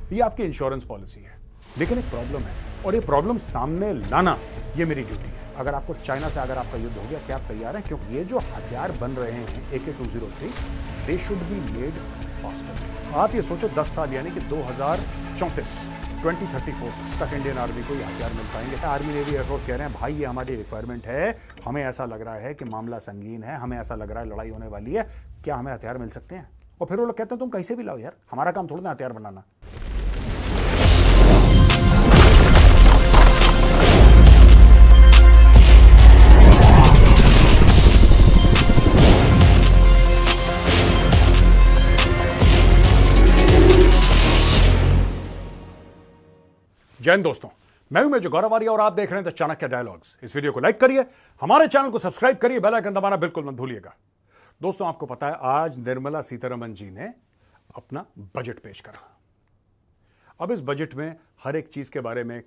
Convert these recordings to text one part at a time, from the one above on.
ये आपकी insurance policy है, लेकिन एक प्रॉब्लम है और ये प्रॉब्लम सामने लाना ये मेरी ड्यूटी है। अगर आपको चाइना से अगर आपका युद्ध हो गया, क्या आप तैयार हैं? क्योंकि ये जो हथियार बन रहे हैं AK-203, they should be made faster. आप ये सोचो 10 साल यानी कि 2034 तक इंडियन आर्मी को ये हथियार मिल पाएंगे। आर्मी नेवी एयरफोर्स कह रहे हैं भाई ये हमारी रिक्वायरमेंट है, हमें ऐसा लग रहा है कि मामला संगीन है, हमें ऐसा लग रहा है लड़ाई होने वाली है, क्या हमें हथियार मिल सकते हैं? और फिर वो लोग कहते हैं तुम कहीं से भी लाओ यार, हमारा काम थोड़ा ना हथियार बनाना। जय हिंद दोस्तों, मैं हूं मेजर गौरव आर्य और आप देख रहे हैं द चाणक्य डायलॉग्स। इस वीडियो को लाइक करिए, हमारे चैनल को सब्सक्राइब करिए, बेल आइकन दबाना बिल्कुल मत भूलिएगा। दोस्तों आपको पता है आज निर्मला सीतारमण जी ने अपना बजट पेश करा। अब इस बजट में हर एक चीज के बारे में,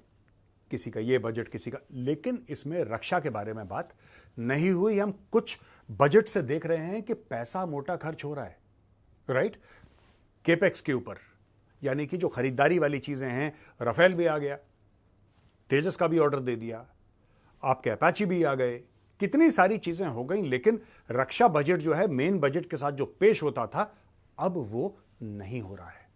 किसी का ये बजट किसी का, लेकिन इसमें रक्षा के बारे में बात नहीं हुई। हम कुछ बजट से देख रहे हैं कि पैसा मोटा खर्च हो रहा है, राइट? केपेक्स के ऊपर, यानी कि जो खरीदारी वाली चीजें हैं, राफेल भी आ गया, तेजस का भी ऑर्डर दे दिया, आपके अपाची भी आ गए, कितनी सारी चीजें हो गई, लेकिन रक्षा बजट जो है मेन बजट के साथ जो पेश होता था अब वो नहीं हो रहा है।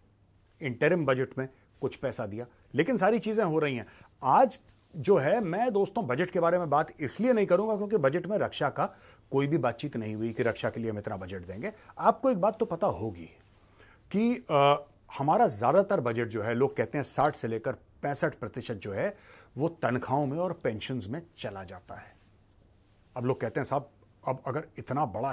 इंटरिम बजट में कुछ पैसा दिया, लेकिन सारी चीजें हो रही हैं। आज जो है मैं दोस्तों बजट के बारे में बात इसलिए नहीं करूंगा क्योंकि बजट में रक्षा का कोई भी बातचीत नहीं हुई कि रक्षा के लिए हम इतना बजट देंगे। आपको एक बात तो पता होगी कि हमारा ज्यादातर बजट जो है, लोग कहते हैं 60 से लेकर 65% जो है वो तनख्वाहों में और पेंशन्स में चला जाता है। अब लोग कहते हैं साहब अब अगर इतना बड़ा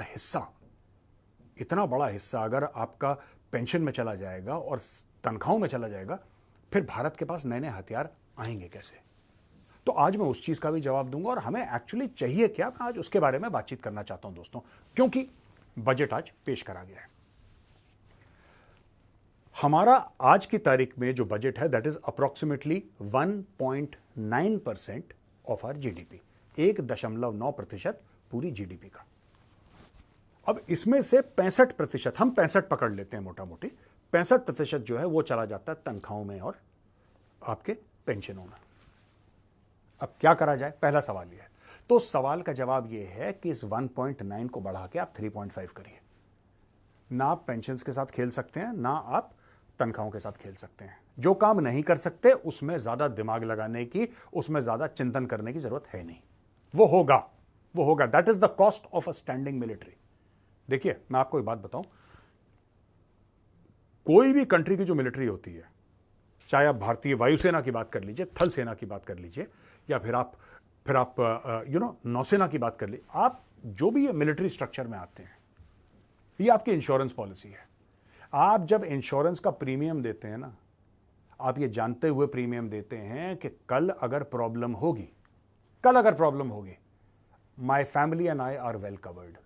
हिस्सा अगर आपका पेंशन में चला जाएगा और तनख्वाहों में चला जाएगा, फिर भारत के पास नए नए हथियार आएंगे कैसे? तो आज मैं उस चीज का भी जवाब दूंगा और हमें एक्चुअली चाहिए क्या, मैं आज उसके बारे में बातचीत करना चाहता हूं दोस्तों, क्योंकि बजट आज पेश करा गया है। हमारा आज की तारीख में जो बजट है that is approximately 1.9% of our GDP, 1.9% पूरी जीडीपी का। अब इसमें से 65%, हम 65 पकड़ लेते हैं मोटा मोटी, 65% जो है वो चला जाता है तनख्वाहों में और आपके पेंशनों में। अब क्या करा जाए, पहला सवाल यह है। तो सवाल का जवाब यह है कि इस 1.9 को बढ़ा के आप 3.5 करिए। ना आप पेंशन के साथ खेल सकते हैं, ना आप तनख्वाहों के साथ खेल सकते हैं। जो काम नहीं कर सकते उसमें ज्यादा दिमाग लगाने की, उसमें ज्यादा चिंतन करने की जरूरत है नहीं। वो होगा। That is the cost of a standing military. देखिए मैं आपको एक बात बताऊं, कोई भी कंट्री की जो मिलिट्री होती है, चाहे आप भारतीय वायुसेना की बात कर लीजिए, थल सेना की बात कर लीजिए, या फिर आप नौसेना की बात कर लीजिए, आप जो भी ये मिलिट्री स्ट्रक्चर में आते हैं, ये आपकी इंश्योरेंस पॉलिसी है। आप जब इंश्योरेंस का प्रीमियम देते हैं ना, आप ये जानते हुए प्रीमियम देते हैं कि कल अगर प्रॉब्लम होगी, my family and I R well covered.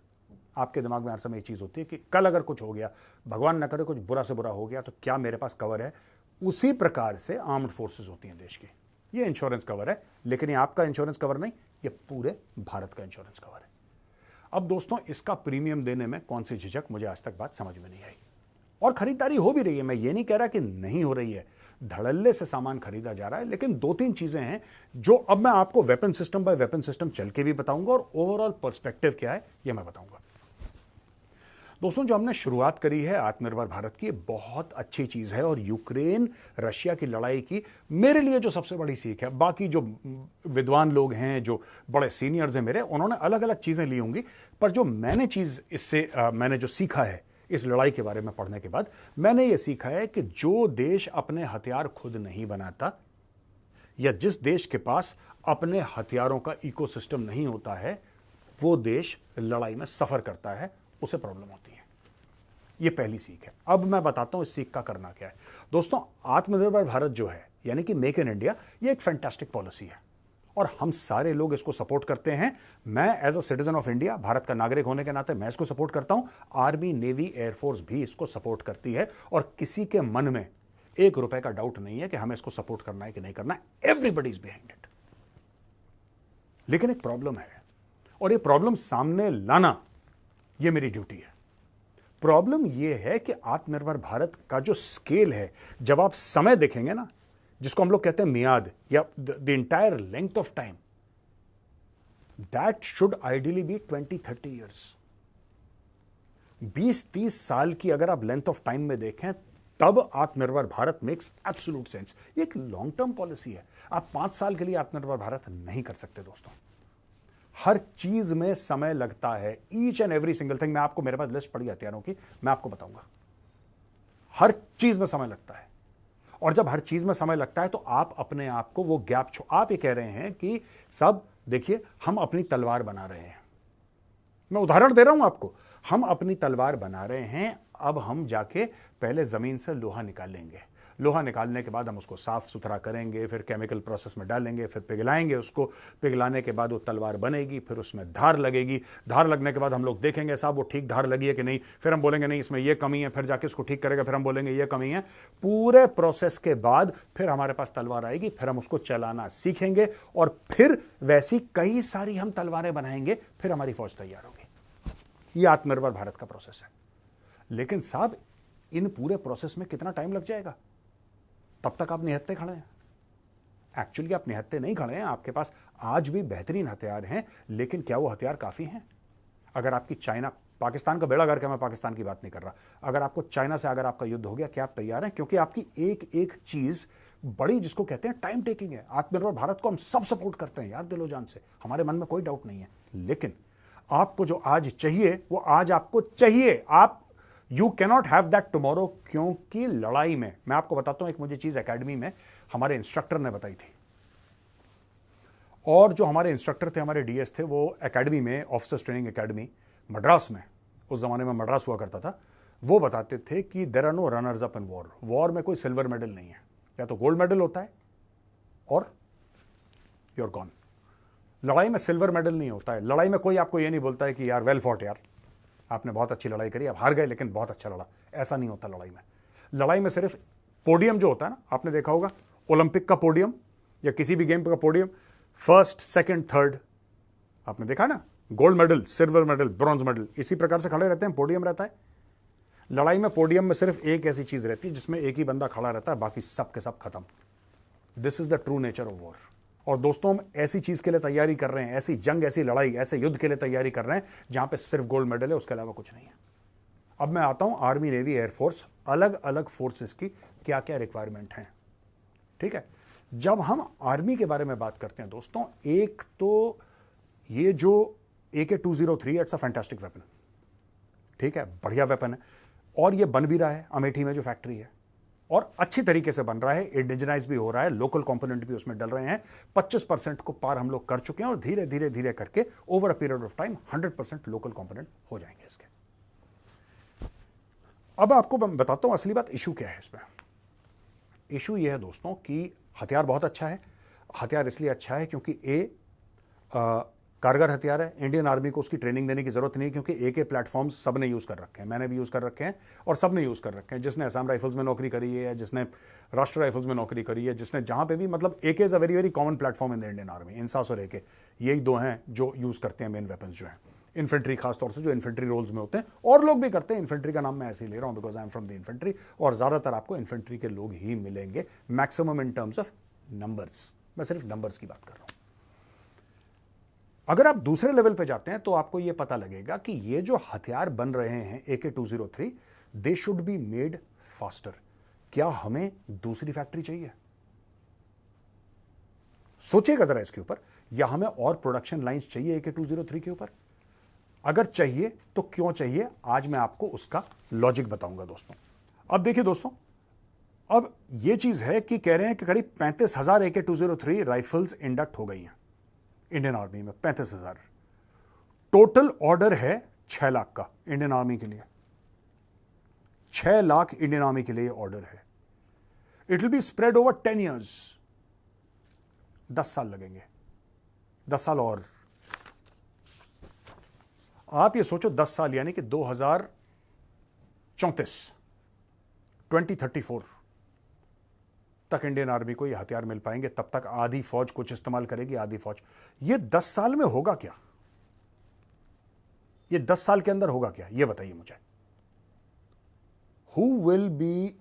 आपके दिमाग में हर समय एक चीज होती है कि कल अगर कुछ हो गया, भगवान न करे कुछ बुरा से बुरा हो गया, तो क्या मेरे पास कवर है? उसी प्रकार से आर्म्ड फोर्सेस होती हैं देश की, ये इंश्योरेंस कवर है। लेकिन ये आपका इंश्योरेंस कवर नहीं, ये पूरे भारत का इंश्योरेंस कवर है। अब दोस्तों इसका प्रीमियम देने में कौन सी झिझक, मुझे आज तक बात समझ में नहीं आई। और खरीदारी हो भी रही है, मैं ये नहीं कह रहा कि नहीं हो रही है, धड़ल्ले से सामान खरीदा जा रहा है। लेकिन 2-3 चीजें हैं जो अब मैं आपको weapon system by weapon system चल के भी बताऊंगा और ओवरऑल पर्सपेक्टिव क्या है ये मैं बताऊंगा। दोस्तों जो हमने शुरुआत करी है आत्मनिर्भर भारत की, बहुत अच्छी चीज है। और यूक्रेन रशिया की लड़ाई की मेरे लिए जो सबसे बड़ी सीख है, बाकी जो विद्वान लोग हैं, जो बड़े सीनियर्स हैं मेरे, उन्होंने अलग अलग चीजें ली होंगी, पर जो मैंने चीज इससे मैंने जो सीखा है इस लड़ाई के बारे में पढ़ने के बाद, मैंने ये सीखा है कि जो देश अपने हथियार खुद नहीं बनाता, या जिस देश के पास अपने हथियारों का इकोसिस्टम नहीं होता है, वो देश लड़ाई में सफर करता है, उसे प्रॉब्लम होती है। ये पहली सीख है। अब मैं बताता हूं इस सीख का करना क्या है। दोस्तों आत्मनिर्भर भारत जो है, यानी कि मेक इन इंडिया, ये एक फैंटास्टिक पॉलिसी है और हम सारे लोग इसको सपोर्ट करते हैं। मैं as a citizen of India, Bharat का नागरिक होने के नाते मैं इसको सपोर्ट करता हूं। आर्मी, नेवी, एयरफोर्स भी इसको सपोर्ट करती है और किसी के मन में ₹1 का डाउट नहीं है कि हमें इसको सपोर्ट करना है कि नहीं करना है। Everybody is behind it. लेकिन एक प्रॉब्लम है और ये प्रॉब्लम सामने लाना ये मेरी ड्यूटी है। प्रॉब्लम यह है कि आत्मनिर्भर भारत का जो स्केल है, जब आप समय देखेंगे ना, जिसको हम लोग कहते हैं मियाद या the entire length of time, that should ideally be 20-30 years. 20-30 साल की अगर आप लेंथ ऑफ टाइम में देखें, तब आत्मनिर्भर भारत मेक्स एब्सोल्यूट सेंस। ये एक लॉन्ग टर्म पॉलिसी है। आप 5 साल के लिए आत्मनिर्भर भारत नहीं कर सकते दोस्तों। हर चीज में समय लगता है, each and every single thing. मैं आपको, मेरे पास लिस्ट पड़ी हथियारों की, मैं आपको बताऊंगा। हर चीज में समय लगता है, और जब हर चीज में समय लगता है तो आप अपने आप को वो गैप आप ये कह रहे हैं कि सब देखिए, हम अपनी तलवार बना रहे हैं। मैं उदाहरण दे रहा हूं आपको, हम अपनी तलवार बना रहे हैं। अब हम जाके पहले जमीन से लोहा निकालेंगे, लोहा निकालने के बाद हम उसको साफ सुथरा करेंगे, फिर केमिकल प्रोसेस में डालेंगे, फिर पिघलाएंगे उसको। पिघलाने के बाद वो तलवार बनेगी, फिर उसमें धार लगेगी। धार लगने के बाद हम लोग देखेंगे साहब वो ठीक धार लगी है कि नहीं, फिर हम बोलेंगे नहीं इसमें ये कमी है, फिर जाके उसको ठीक करेगा, फिर हम बोलेंगे ये कमी है। पूरे प्रोसेस के बाद फिर हमारे पास तलवार आएगी, फिर हम उसको चलाना सीखेंगे, और फिर वैसी कई सारी हम तलवारें बनाएंगे, फिर हमारी फौज तैयार होगी। ये आत्मनिर्भर भारत का प्रोसेस है। लेकिन साहब, इन पूरे प्रोसेस में कितना टाइम लग जाएगा? तब तक आप निहत्ते खड़े हैं। एक्चुअली आप निहत्ते नहीं खड़े हैं, आपके पास आज भी बेहतरीन हथियार हैं, लेकिन क्या वो हथियार काफी हैं? अगर आपकी चाइना, पाकिस्तान का बेड़ा गर्क है, मैं पाकिस्तान की बात नहीं कर रहा, अगर आपको चाइना से अगर आपका युद्ध हो गया, क्या आप तैयार हैं? क्योंकि आपकी एक एक चीज बड़ी, जिसको कहते हैं टाइम टेकिंग है। आत्मनिर्भर भारत को हम सब सपोर्ट करते हैं यार, दिलो जान से, हमारे मन में कोई डाउट नहीं है। लेकिन आपको जो आज चाहिए वो आज आपको चाहिए। आप you cannot have that tomorrow, क्योंकि लड़ाई में, मैं आपको बताता हूं, एक मुझे चीज एकेडमी में हमारे इंस्ट्रक्टर ने बताई थी, और जो हमारे इंस्ट्रक्टर थे, हमारे डीएस थे, वो एकेडमी में, ऑफिसर्स ट्रेनिंग एकेडमी मद्रास में, उस जमाने में मद्रास हुआ करता था, वो बताते थे कि there are no runners up in war. War में कोई सिल्वर मेडल नहीं है, या तो गोल्ड मेडल होता है और यूर गॉन। लड़ाई में सिल्वर मेडल नहीं होता है। लड़ाई में कोई आपको ये नहीं बोलता है कि यार वेल फॉट, यार आपने बहुत अच्छी लड़ाई करी, आप हार गए लेकिन बहुत अच्छा लड़ा, ऐसा नहीं होता लड़ाई में। लड़ाई में सिर्फ पोडियम जो होता है ना, आपने देखा होगा ओलंपिक का पोडियम या किसी भी गेम का पोडियम, फर्स्ट, सेकंड, थर्ड, आपने देखा ना, gold medal, silver medal, bronze medal, इसी प्रकार से खड़े रहते हैं, पोडियम रहता है। लड़ाई में पोडियम में सिर्फ एक ऐसी चीज रहती है जिसमें एक ही बंदा खड़ा रहता है, बाकी सब के सब खत्म। This is the true nature of war. और दोस्तों, हम ऐसी चीज के लिए तैयारी कर रहे हैं, ऐसी जंग, ऐसी लड़ाई, ऐसे युद्ध के लिए तैयारी कर रहे हैं जहां पे सिर्फ गोल्ड मेडल है, उसके अलावा कुछ नहीं है। अब मैं आता हूं आर्मी, नेवी, एयरफोर्स, अलग अलग फोर्सेस की क्या क्या रिक्वायरमेंट है। ठीक है, जब हम आर्मी के बारे में बात करते हैं दोस्तों, एक तो ये जो AK-203, it's a fantastic weapon. ठीक है, बढ़िया वेपन है, और ये बन भी रहा है अमेठी में जो फैक्ट्री है, और अच्छी तरीके से बन रहा है, इंडिजिनाइज भी हो रहा है, लोकल कंपोनेंट भी उसमें डल रहे हैं। 25% को पार हम लोग कर चुके हैं, और धीरे धीरे धीरे करके over a period of time 100% local component हो जाएंगे इसके। अब आपको मैं बताता हूं असली बात, इशू क्या है इसमें। इशू यह है दोस्तों कि हथियार बहुत अच्छा है। हथियार इसलिए अच्छा है क्योंकि कारगर हथियार है। इंडियन आर्मी को उसकी ट्रेनिंग देने की जरूरत नहीं, क्योंकि AK प्लेटफॉर्म्स सबने यूज कर रखे हैं, मैंने भी यूज कर रखे हैं, और सबने यूज कर रखे हैं। जिसने असम राइफल्स में नौकरी करी है, जिसने राष्ट्र राइफल्स में नौकरी करी है, जिसने जहां पे भी, मतलब AK is a very very common platform in the Indian army. INSAS और AK, यही दो हैं जो यूज करते हैं मेन वेपन्स जो हैं। इन्फेंट्री, खासतौर से जो इन्फेंट्री रोल्स में होते हैं, और लोग भी करते हैं। इन्फेंट्री का नाम मैं ऐसे ही ले रहा हूं because I am from the infantry, और ज्यादातर आपको इन्फेंट्री के लोग ही मिलेंगे, maximum in terms of numbers. मैं सिर्फ नंबर्स की बात कर रहा हूं। अगर आप दूसरे लेवल पे जाते हैं तो आपको यह पता लगेगा कि ये जो हथियार बन रहे हैं AK-203, they should be made faster. क्या हमें दूसरी फैक्ट्री चाहिए? सोचिएगा जरा इसके ऊपर, या हमें और प्रोडक्शन लाइंस चाहिए AK-203 के ऊपर? अगर चाहिए तो क्यों चाहिए, आज मैं आपको उसका लॉजिक बताऊंगा दोस्तों। अब देखिए दोस्तों, अब यह चीज है कि कह रहे हैं कि करीब 35,000 AK-203 राइफल्स इंडक्ट हो गई हैं इंडियन आर्मी में। 35,000 टोटल ऑर्डर है 6 लाख का इंडियन आर्मी के लिए। 6 लाख इंडियन आर्मी के लिए ऑर्डर है। It will be spread over 10 years. 10 साल लगेंगे, 10 साल और। आप ये सोचो 10 साल यानी कि 2034 2034 तक इंडियन आर्मी को ये हथियार मिल पाएंगे। तब तक आधी फौज कुछ इस्तेमाल करेगी, आधी फौज। ये 10 साल में होगा क्या? ये 10 साल के अंदर होगा क्या, ये बताइए मुझे। Who will be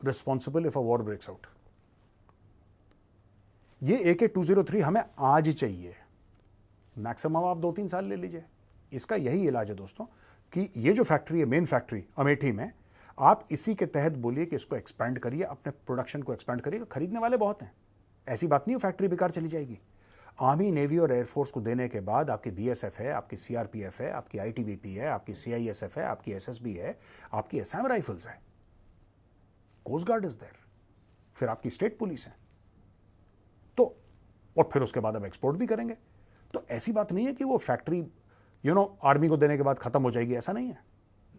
responsible if a war breaks out? ये AK-203 हमें आज चाहिए, मैक्सिमम आप 2-3 साल ले लीजिए। इसका यही इलाज है दोस्तों कि ये जो फैक्ट्री है, मेन फैक्ट्री अमेठी में, आप इसी के तहत बोलिए कि इसको एक्सपेंड करिए, अपने प्रोडक्शन को एक्सपेंड करिए। खरीदने वाले बहुत हैं, ऐसी बात नहीं है फैक्ट्री बेकार चली जाएगी। आर्मी, नेवी और एयरफोर्स को देने के बाद आपकी BSF है, आपकी CRPF है, आपकी ITBP है, आपकी CISF है, आपकी SSB है, आपकी असम राइफल्स है, कोस्ट गार्ड इज देयर, फिर आपकी स्टेट पुलिस है, तो और फिर उसके बाद अब एक्सपोर्ट भी करेंगे। तो ऐसी बात नहीं है कि वो फैक्ट्री आर्मी को देने के बाद खत्म हो जाएगी, ऐसा नहीं है।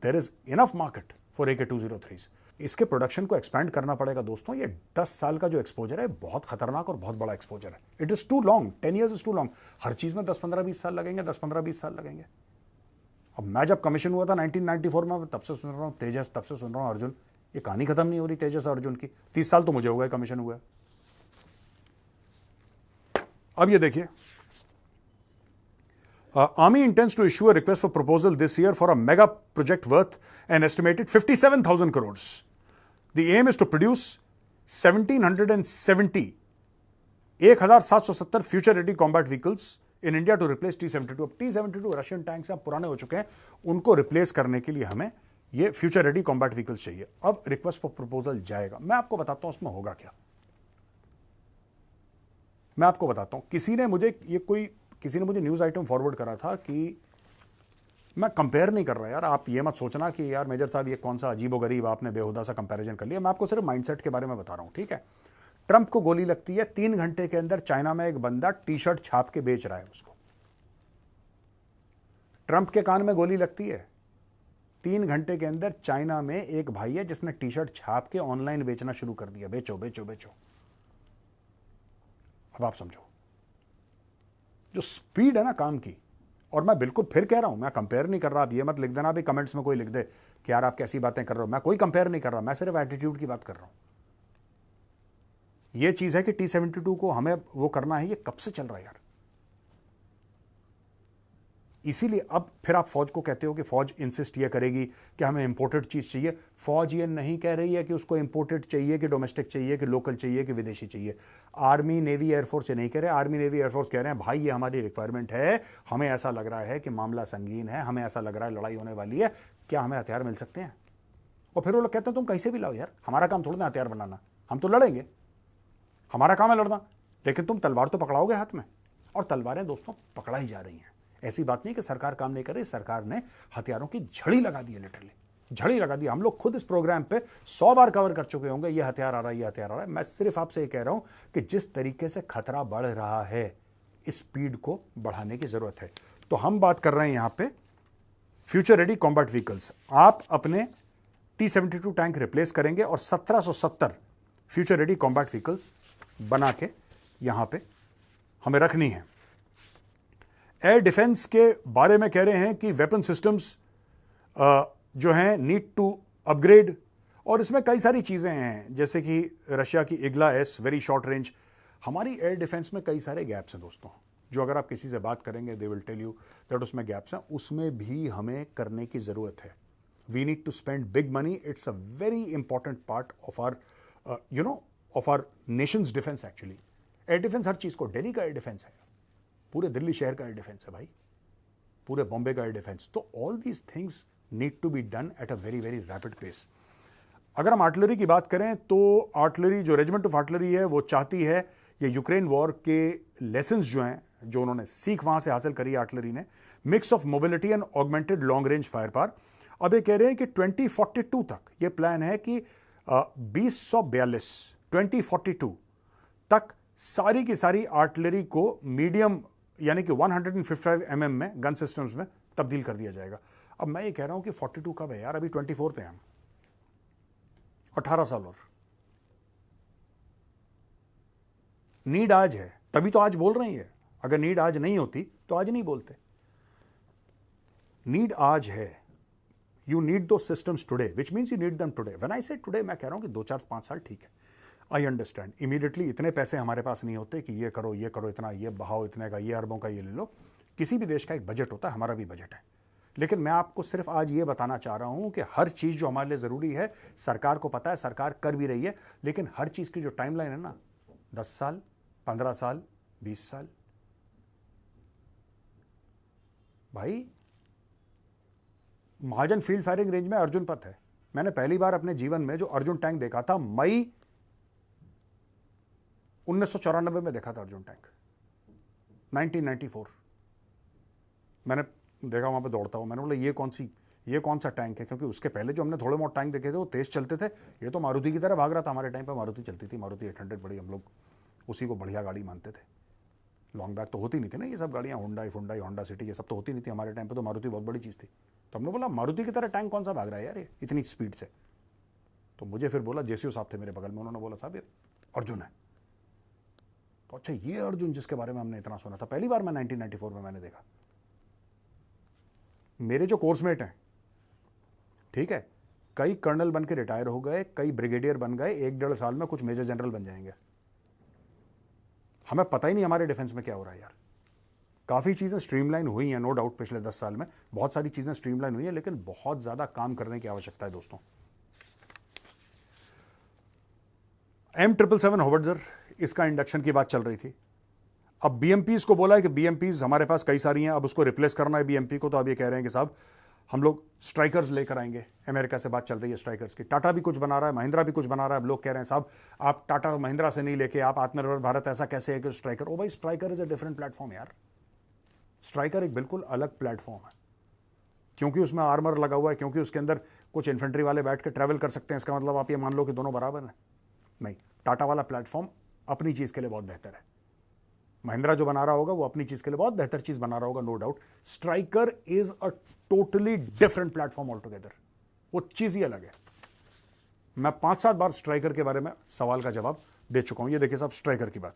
There is enough market for AK-203। इसके प्रोडक्शन को एक्सपैंड करना पड़ेगा दोस्तों। ये 10 साल का जो एक्सपोजर है बहुत खतरनाक और बहुत बड़ा एक्सपोजर है। It is too long, 10 years is too long. हर चीज में 10-15-20 साल लगेंगे, 10-15-20 साल लगेंगे। अब मैं जब कमीशन हुआ था 1994 में, तब से सुन रहा हूं तेजस, तब से सुन रहा हूं अर्जुन। ये कहानी खत्म नहीं हो रही तेजस और अर्जुन की। 30 साल तो मुझे हो गए कमीशन हुआ। अब ये देखिए, Army intends to issue a request for proposal this year for a mega project worth an estimated 57,000 crores. The aim is to produce 1770 future ready combat vehicles in India to replace T-72. अब T-72 Russian tanks अब पुराने हो चुके हैं, उनको replace करने के लिए हमें ये फ्यूचर रेडी कॉम्बैट व्हीकल्स चाहिए। अब रिक्वेस्ट फॉर प्रपोजल जाएगा, मैं आपको बताता हूं उसमें होगा क्या। मैं आपको बताता हूं, किसी ने मुझे न्यूज आइटम फॉरवर्ड करा था कि मैं कंपेयर नहीं कर रहा यार, आप ये मत सोचना कि यार मेजर साहब ये कौन सा अजीबोगरीब आपने बेहुदा सा कंपैरिजन कर लिया। मैं आपको सिर्फ माइंडसेट के बारे में बता रहा हूं, ठीक है। ट्रंप को गोली लगती है, 3 घंटे के अंदर चाइना में एक बंदा टी-शर्ट छाप के बेच रहा है उसको। ट्रंप के कान में गोली लगती है, 3 घंटे के अंदर चाइना में एक भाई है जिसने टी-शर्ट छाप के ऑनलाइन बेचना शुरू कर दिया। बेचो बेचो बेचो। अब आप समझो जो स्पीड है ना काम की। और मैं बिल्कुल फिर कह रहा हूं, मैं कंपेयर नहीं कर रहा। आप ये मत लिख देना भी कमेंट्स में कोई लिख दे कि यार आप कैसी बातें कर रहे हो। मैं कोई कंपेयर नहीं कर रहा, मैं सिर्फ एटीट्यूड की बात कर रहा हूं। ये चीज है कि T-72 को हमें वो करना है, ये कब से चल रहा है यार। इसीलिए अब फिर आप फौज को कहते हो कि फौज इंसिस्ट ये करेगी कि हमें इंपोर्टेड चीज चाहिए। फौज ये नहीं कह रही है कि उसको इंपोर्टेड चाहिए कि डोमेस्टिक चाहिए कि लोकल चाहिए कि विदेशी चाहिए। आर्मी, नेवी, एयरफोर्स ये नहीं कह रहे। आर्मी, नेवी, एयरफोर्स कह रहे हैं भाई ये हमारी रिक्वायरमेंट है, हमें ऐसा लग रहा है कि मामला संगीन है, हमें ऐसा लग रहा है लड़ाई होने वाली है, क्या हमें हथियार मिल सकते हैं। और फिर वो लोग कहते हैं तुम कहीं से भी लाओ यार, हमारा काम थोड़ा ना हथियार बनाना, हम तो लड़ेंगे, हमारा काम है लड़ना, लेकिन तुम तलवार तो पकड़ाओगे हाथ में। और तलवारें दोस्तों पकड़ाई जा रही हैं। ऐसी बात नहीं कि सरकार काम नहीं कर रही, सरकार ने हथियारों की झड़ी लगा दी है, लिटरली झड़ी लगा दी। हम लोग खुद इस प्रोग्राम पे 100 बार कवर कर चुके होंगे, ये हथियार आ रहा है, ये हथियार आ रहा है। मैं सिर्फ आपसे ये कह रहा हूं कि जिस तरीके से खतरा बढ़ रहा है, इस स्पीड को बढ़ाने की जरूरत है। तो हम बात कर रहे हैं यहां पे फ्यूचर रेडी कॉम्बैट व्हीकल्स। आप अपने T-72 टैंक रिप्लेस करेंगे और 1770 फ्यूचर रेडी कॉम्बैट व्हीकल्स बना के यहां पे हमें रखनी है। एयर डिफेंस के बारे में कह रहे हैं कि वेपन सिस्टम्स जो हैं नीड टू अपग्रेड, और इसमें कई सारी चीज़ें हैं जैसे कि रशिया की Igla S very short range. हमारी एयर डिफेंस में कई सारे गैप्स हैं दोस्तों, जो अगर आप किसी से बात करेंगे they will tell you that उसमें गैप्स हैं। उसमें भी हमें करने की ज़रूरत है। We need to spend big money. It's a very important part of our of our nation's defence. Actually air defence हर चीज़ को, दिल्ली का एयर डिफेंस है, पूरे दिल्ली शहर का एयर डिफेंस है भाई, पूरे बॉम्बे का एयर डिफेंस। तो all these things need to be done at a very very rapid pace. अगर हम आर्टिलरी की बात करें तो आर्टिलरी, जो रेजिमेंट ऑफ आर्टिलरी है, वो चाहती है ये यूक्रेन वॉर के लेसन्स जो हैं, जो उन्होंने सीख वहां से हासिल करी आर्टिलरी ने, mix of mobility and augmented long range fire power. अब ये कह रहे हैं कि 2042 तक ये प्लान है कि 2042 तक सारी की सारी आर्टिलरी को मीडियम यानी कि 155 mm में गन सिस्टम्स में तब्दील कर दिया जाएगा। अब मैं ये कह रहा हूं कि 42 कब है यार, अभी 24 पे हम 18 साल और नीड आज है, तभी तो आज बोल रही है। अगर नीड आज नहीं होती तो आज नहीं बोलते। नीड आज है। यू नीड दो systems today, which means you need them today. When I से टुडे, मैं कह रहा हूं कि 2, 4, 5 साल ठीक है, आई अंडरस्टैंड। इमीडिएटली इतने पैसे हमारे पास नहीं होते कि ये करो, इतना ये बहाओ, इतने का, ये अरबों का ये ले लो। किसी भी देश का एक बजट होता है, हमारा भी बजट है। लेकिन मैं आपको सिर्फ आज ये बताना चाह रहा हूं कि हर चीज जो हमारे लिए जरूरी है सरकार को पता है, सरकार कर भी रही है, लेकिन हर चीज की जो टाइमलाइन है ना, 10 साल, 15 साल, 20 साल। भाई महाजन फील्ड फायरिंग रेंज में अर्जुन पथ है। मैंने पहली बार अपने जीवन में जो अर्जुन टैंक देखा था मई 1994 में देखा था अर्जुन टैंक, 1994 मैंने देखा, वहां पे दौड़ता हूं। मैंने बोला ये कौन सा टैंक है, क्योंकि उसके पहले जो हमने थोड़े बहुत टैंक देखे थे वो तेज चलते थे, ये तो मारुति की तरह भाग रहा था। हमारे टाइम पे मारुति चलती थी, मारुति 800 बड़ी, हम लोग उसी को बढ़िया गाड़ी मानते थे। लॉन्ग बैक तो होती नहीं थी ना, ये सब गाड़ियां हुंडई फुंडई होंडा सिटी ये सब तो होती नहीं थी हमारे टाइम पे, तो मारुति बहुत बड़ी चीज़ थी। तो हमने बोला मारुति की तरह टैंक कौन सा भाग रहा है यार ये इतनी स्पीड से। तो मुझे फिर बोला, जेसीओ साहब थे मेरे बगल में, उन्होंने बोला साहब ये अर्जुन है। तो अच्छा ये अर्जुन जिसके बारे में हमने इतना सुना था, पहली बार मैं 1994 में मैंने देखा। मेरे जो कोर्समेट हैं, ठीक है, कई कर्नल बन के रिटायर हो गए, कई ब्रिगेडियर बन गए, 1-1.5 साल में कुछ मेजर जनरल बन जाएंगे। हमें पता ही नहीं हमारे डिफेंस में क्या हो रहा है यार। काफ़ी चीज़ें स्ट्रीमलाइन हुई हैं, नो डाउट, पिछले 10 साल में बहुत सारी चीज़ें स्ट्रीमलाइन हुई हैं, लेकिन बहुत ज़्यादा काम करने की आवश्यकता है दोस्तों। M777 होवर्ट्जर, इसका इंडक्शन की बात चल रही थी। अब बीएमपीज को बोला है कि बीएमपीज हमारे पास कई सारी हैं, अब उसको रिप्लेस करना है बीएमपी को। तो अब ये कह रहे हैं कि साहब हम लोग स्ट्राइकर्स लेकर आएंगे। अमेरिका से बात चल रही है स्ट्राइकर्स की। टाटा भी कुछ बना रहा है, महिंद्रा भी कुछ बना रहा है। अब लोग कह रहे हैं साहब आप टाटा महिंद्रा से नहीं लेके आप आत्मनिर्भर भारत ऐसा कैसे है कि स्ट्राइकर। ओ भाई striker is a different platform यार। स्ट्राइकर एक बिल्कुल अलग प्लेटफॉर्म है, क्योंकि उसमें आर्मर लगा हुआ है, क्योंकि उसके अंदर कुछ इन्फेंट्री वाले बैठ के ट्रैवल कर सकते हैं। इसका मतलब आप ये मान लो कि दोनों बराबर हैं? नहीं, टाटा वाला प्लेटफॉर्म अपनी चीज़ के लिए बहुत बेहतर है। महिंद्रा जो बना रहा होगा वो अपनी चीज के लिए बहुत बेहतर चीज बना रहा होगा, no doubt. Striker is a totally different platform all together, वो चीज ही अलग है। मैं 5-7 बार स्ट्राइकर के बारे में सवाल का जवाब दे चुका हूं। ये देखिए साहब स्ट्राइकर की बात।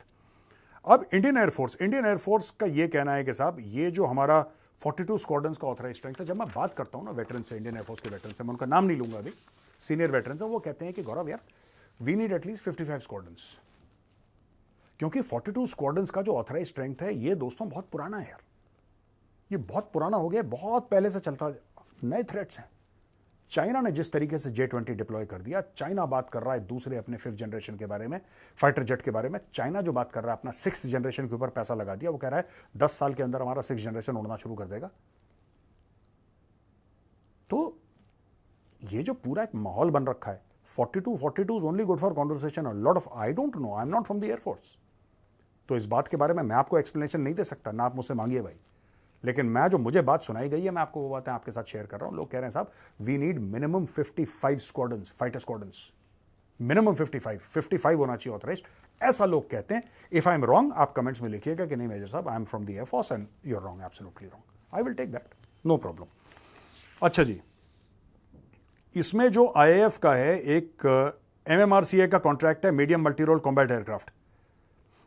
अब इंडियन एयरफोर्स का ये कहना है कि साहब ये जो हमारा 42 स्क्वाड्रंस का ऑथराइज स्ट्रेंथ है। जब मैं बात करता हूं ना वेटरन से, इंडियन एयरफोर्स के वेटरन से, मैं उनका नाम नहीं लूंगा अभी, सीनियर वेटरन से, वो कहते हैं कि गौरव यार वी नीड एटलीस्ट 55 स्क्वाड्रंस, क्योंकि 42 स्क्वाड्रंस का जो ऑथराइज स्ट्रेंथ है ये दोस्तों बहुत पुराना है यार। ये बहुत पुराना हो गया, बहुत पहले से चलता, नए थ्रेट्स हैं। चाइना ने जिस तरीके से J-20 डिप्लॉय कर दिया, चाइना बात कर रहा है दूसरे अपने 5th जनरेशन के बारे में, फाइटर जेट के बारे में। चाइना जो बात कर रहा है अपना 6th जनरेशन के ऊपर पैसा लगा दिया। वो कह रहा है 10 साल के अंदर हमारा 6th जनरेशन उड़ना शुरू कर देगा। तो ये जो पूरा एक माहौल बन रखा है, 42 is only good for conversation, a lot of I don't know, I am not from the air force. तो इस बात के बारे में मैं आपको एक्सप्लेनेशन नहीं दे सकता, ना आप मुझसे मांगिए भाई। लेकिन मैं जो मुझे बात सुनाई गई है, मैं आपको वो बातें आपके साथ शेयर कर रहा हूं। लोग कह रहे हैं साहब we need minimum 55 squadrons, fighter squadrons, minimum 55 होना चाहिए ऑथराइज्ड, ऐसा लोग कहते हैं। इफ आई एम रॉन्ग आप कमेंट्स में लिखिएगा कि नहीं मेजर साहब I am from the air force and you are wrong, absolutely wrong, I will take that, no problem. अच्छा जी, इसमें जो IAF का है एक MMRCA का कॉन्ट्रैक्ट है, medium multi role combat aircraft.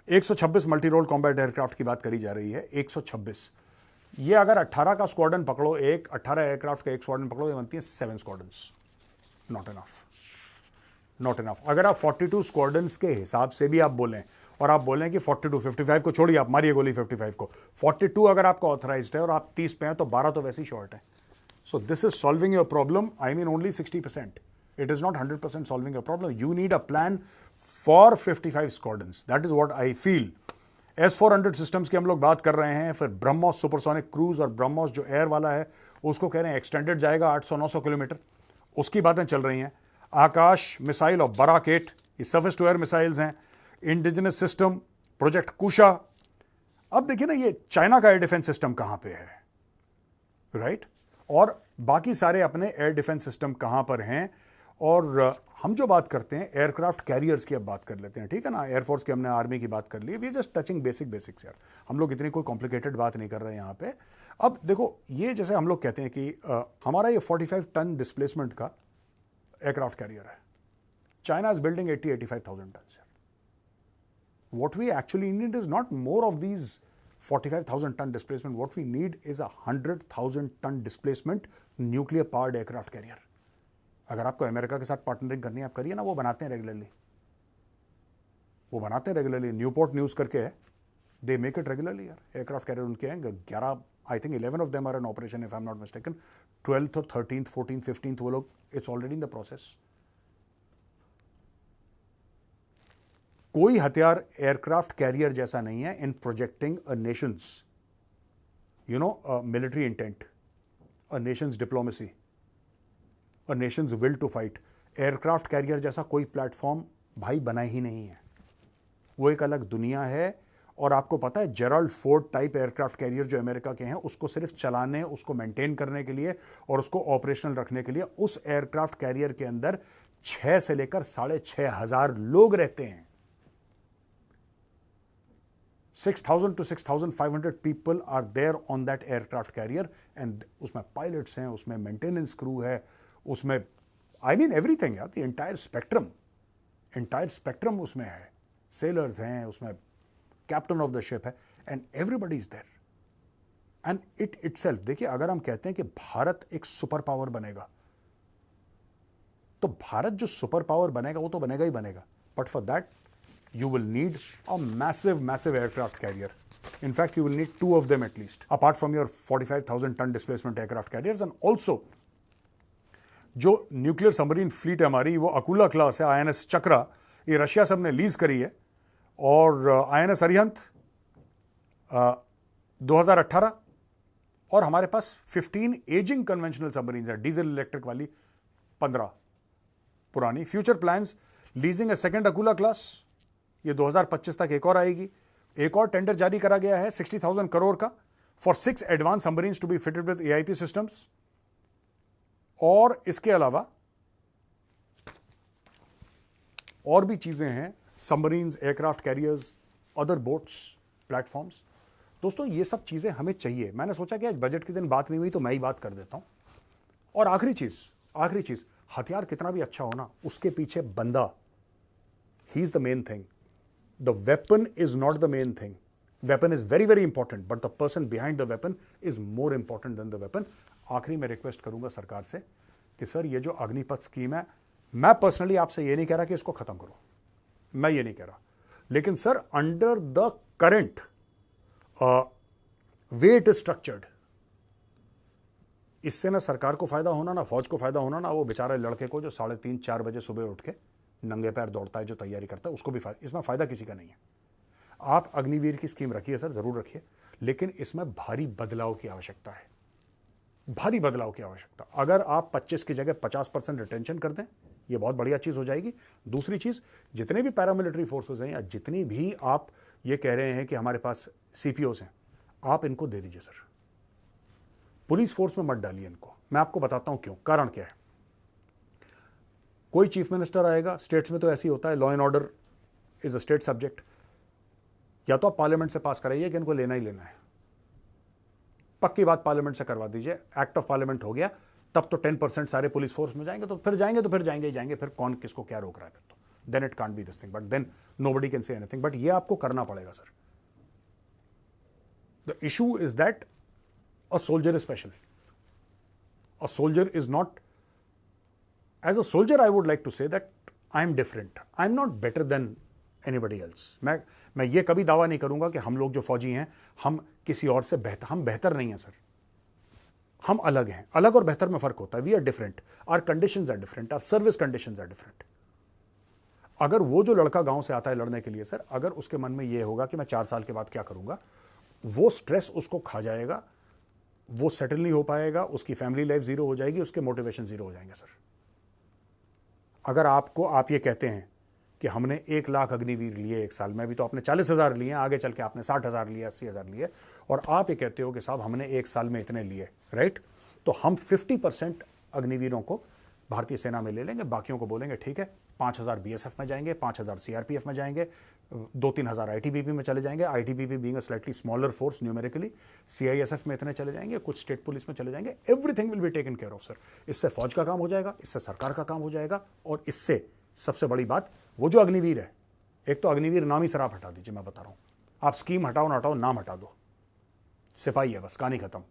126 multi role combat aircraft की बात करी जा रही है, 126। ये अगर 18 का स्क्वाड्रन पकड़ो, 18 एयरक्राफ्ट का एक स्क्वाड्रन पकड़ो, ये बनती है 7 squadrons. Not enough, not enough. अगर आप 42 स्क्वाड्रन्स के हिसाब से भी आप बोलें, और आप बोलें कि 42, 55 को छोड़िए, आप मारिए गोली 55 को, 42 अगर आपका ऑथराइज्ड है और आप 30 पे हैं, तो 12 तो वैसे ही शॉर्ट है। So this is solving your problem, I mean only 60%. It is not 100% solving your problem. You need a plan for 55 squadrons. That is what I feel. S-400 systems की हम लोग बात कर रहे हैं, फिर ब्रह्मोस सुपरसोनिक क्रूज और ब्रह्मोस जो एयर वाला है उसको कह रहे हैं एक्सटेंडेड जाएगा 800-900 किलोमीटर, उसकी बातें चल रही हैं। आकाश मिसाइल और बराकेट, ये सर्फेस टू एयर मिसाइल्स हैं। Indigenous system project Kusha. अब देखिए ना, ये चाइना का एयर डिफेंस सिस्टम कहां पे है, राइट? और बाकी सारे अपने एयर डिफेंस सिस्टम कहां पर हैं। और हम जो बात करते हैं एयरक्राफ्ट कैरियर्स की, अब बात कर लेते हैं, ठीक है ना। एयरफोर्स की हमने आर्मी की बात कर ली, वी जस्ट टचिंग बेसिक्स यार, हम लोग इतनी कोई कॉम्प्लिकेटेड बात नहीं कर रहे हैं यहाँ पे। अब देखो, ये जैसे हम लोग कहते हैं कि हमारा ये 45 टन डिस्प्लेसमेंट का एयरक्राफ्ट कैरियर है, China is building 80,000-85,000 ton. What we actually need is not more of these 45,000 ton displacement. What we need is a 100,000 ton displacement nuclear powered aircraft carrier. अगर आपको अमेरिका के साथ partnering करनी है, आप करिए ना, वो बनाते हैं रेगुलरली, वो बनाते हैं रेगुलरली। न्यूपोर्ट न्यूज़ करके है, दे मेक इट रेगुलरली यार। एयरक्राफ्ट कैरियर उनके हैं, 11 I think 11 of them are in operation if I am not mistaken, 12th और 13th 14th 15th वो लोग, it's already in the process. कोई हथियार एयरक्राफ्ट कैरियर जैसा नहीं है in projecting a nation's military intent, a nation's diplomacy, a nation's will to fight. Aircraft carrier जैसा कोई प्लेटफॉर्म भाई बना ही नहीं है, वो एक अलग दुनिया है। और आपको पता है Gerald Ford type aircraft carrier जो अमेरिका के हैं, उसको सिर्फ चलाने, उसको मेंटेन करने के लिए और उसको ऑपरेशनल रखने के लिए उस एयरक्राफ्ट कैरियर के अंदर 6 से लेकर 6,500 लोग रहते हैं। 6,000 to 6,500 people are there on that aircraft carrier and उसमें पायलट्स हैं, उसमें मेंटेनेंस क्रू है, उसमें आई मीन एवरीथिंग यार, द एंटायर स्पेक्ट्रम उसमें है। सेलर्स हैं उसमें, कैप्टन ऑफ द शिप है, and everybody is there. And it itself, देखिए अगर हम कहते हैं कि भारत एक सुपर पावर बनेगा, तो भारत जो सुपर पावर बनेगा वो तो बनेगा ही बनेगा, but for that you will need a massive aircraft carrier. In fact, you will need 2 of them at least, apart from your 45,000 ton displacement aircraft carriers. And also, जो nuclear submarine fleet है हमारी, वो Akula class है, INS चक्रा, ये Russia से हमने lease करी है, और INS अरिहंत 2018, और हमारे पास 15 एजिंग कन्वेंशनल सबमरीन है, डीजल इलेक्ट्रिक वाली 15 पुरानी। फ्यूचर प्लान्स, लीजिंग ए सेकेंड अकुला क्लास, ये 2025 तक एक और आएगी। एक और टेंडर जारी करा गया है 60,000 करोड़ का for 6 advance submarines to be fitted with AIP systems. और इसके अलावा और भी चीजें हैं, submarines, aircraft carriers, other boats, platforms. दोस्तों ये सब चीजें हमें चाहिए। मैंने सोचा कि आज बजट के दिन बात नहीं हुई तो मैं ही बात कर देता हूं। और आखिरी चीज, हथियार कितना भी अच्छा हो ना, उसके पीछे बंदा, he is the main thing. The weapon is not the main thing. Weapon is very very important, but the person behind the weapon is more important than the weapon. आखिरी में रिक्वेस्ट करूंगा सरकार से कि सर ये जो Agnipath scheme है, मैं पर्सनली आपसे ये नहीं कह रहा कि इसको खत्म करो, मैं ये नहीं कह रहा, लेकिन sir under the current way it is structured, इससे ना सरकार को फायदा होना, ना फौज को फायदा होना, ना वो बेचारे लड़के को जो 3:30-4 बजे सुबह उठ के नंगे पैर दौड़ता है, जो तैयारी करता है, उसको भी फायदा। इसमें फायदा किसी का नहीं है। आप अग्निवीर की स्कीम रखिए सर, जरूर रखिए, लेकिन इसमें भारी बदलाव की आवश्यकता है, भारी बदलाव की आवश्यकता। अगर आप 25 की जगह 50% रिटेंशन कर दें, यह बहुत बढ़िया चीज हो जाएगी। दूसरी चीज, जितने भी पैरामिलिट्री फोर्सेस हैं या जितनी भी आप ये कह रहे हैं कि हमारे पास CPOs हैं, आप इनको दे दीजिए सर। पुलिस फोर्स में मत डालिए इनको। मैं आपको बताता हूं क्यों, कारण क्या है। कोई चीफ मिनिस्टर आएगा, स्टेट्स में तो ऐसे ही होता है, law and order is a state subject, या तो आप पार्लियामेंट से पास कराइए कि इनको लेना ही लेना है, पक्की बात पार्लियामेंट से करवा दीजिए, एक्ट ऑफ पार्लियामेंट हो गया, तब तो 10% सारे पुलिस फोर्स में जाएंगे, तो फिर जाएंगे ही जाएंगे, फिर कौन किसको क्या रोक रहा है, फिर तो then it can't be this thing, but then nobody can say anything. But ये आपको करना पड़ेगा sir. The issue is that a soldier is special, a soldier is not, as a soldier I would like to say that I am different, I am not better than anybody else. मैं ये कभी दावा नहीं करूंगा कि हम लोग जो फौजी हैं हम किसी और से बेहतर, हम बेहतर नहीं हैं सर, हम अलग हैं। अलग और बेहतर में फर्क होता है। We are different, our conditions are different, our service conditions are different. अगर वो जो लड़का गांव से आता है लड़ने के लिए सर, अगर उसके मन में ये होगा कि मैं 4 साल के बाद क्या करूंगा, वो स्ट्रेस उसको खा जाएगा, वो सेटल नहीं हो पाएगा, उसकी फैमिली लाइफ जीरो हो जाएगी, उसके मोटिवेशन जीरो हो जाएंगे सर। अगर आप ये कहते हैं कि हमने 1 लाख अग्निवीर लिए एक साल में, भी तो आपने 40,000 लिए, आगे चल के आपने 60,000 लिए, 80,000 लिए, और आप ये कहते हो कि साहब हमने एक साल में इतने लिए, राइट, तो हम 50% अग्निवीरों को भारतीय सेना में ले लेंगे, बाकियों को बोलेंगे ठीक है 5,000 BSF में जाएंगे, 5,000 CRPF में जाएंगे, 2-3 हज़ार ITBP में चले जाएंगे, ITBP being a slightly smaller force numerically, CISF में इतने चले जाएंगे, कुछ स्टेट पुलिस में चले जाएंगे, everything will be taken care of sir. इससे फौज का काम हो जाएगा, इससे सरकार का काम हो जाएगा, और इससे सबसे बड़ी बात, वो जो अग्निवीर है, एक तो अग्निवीर नाम ही सर आप हटा दीजिए, मैं बता रहा हूं, आप स्कीम हटाओ ना हटाओ, नाम हटा दो, सिपाही है बस, कहानी खत्म,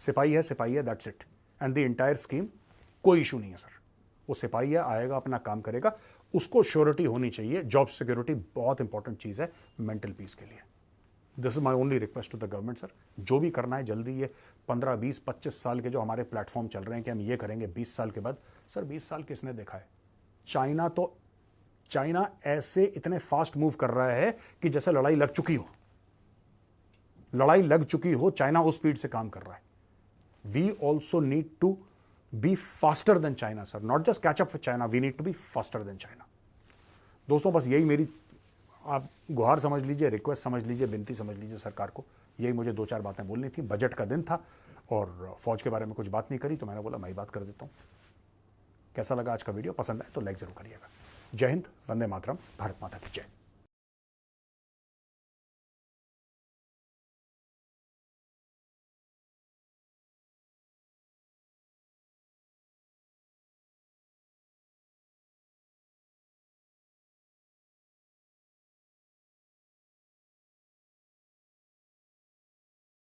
सिपाही है, that's it, and the entire scheme, कोई इशू नहीं है सर। वो सिपाही है, आएगा अपना काम करेगा, उसको श्योरिटी होनी चाहिए। जॉब सिक्योरिटी बहुत इंपॉर्टेंट चीज है मेंटल पीस के लिए, this is my only request to the government sir, जो भी करना है जल्दी, ये 15, 20, 25 साल के जो हमारे प्लेटफॉर्म चल रहे हैं कि हम ये करेंगे 20 साल के बाद, सर 20 साल किसने देखा है? चाइना ऐसे इतने फास्ट मूव कर रहा है कि जैसे लड़ाई लग चुकी हो, चाइना उस स्पीड से काम कर रहा है। We also need to be faster than China sir, not just catch up with China, we need to be faster than China. दोस्तों बस यही मेरी, आप गुहार समझ लीजिए, रिक्वेस्ट समझ लीजिए, विनती समझ लीजिए सरकार को, यही मुझे 2-4 बातें बोलनी थी। बजट का दिन था और फौज के बारे में कुछ बात नहीं करी, तो मैंने बोला मैं ही बात कर देता हूं। कैसा लगा आज का वीडियो? पसंद आए तो लाइक जरूर करिएगा। जय हिंद, वंदे मातरम, भारत माता की जय।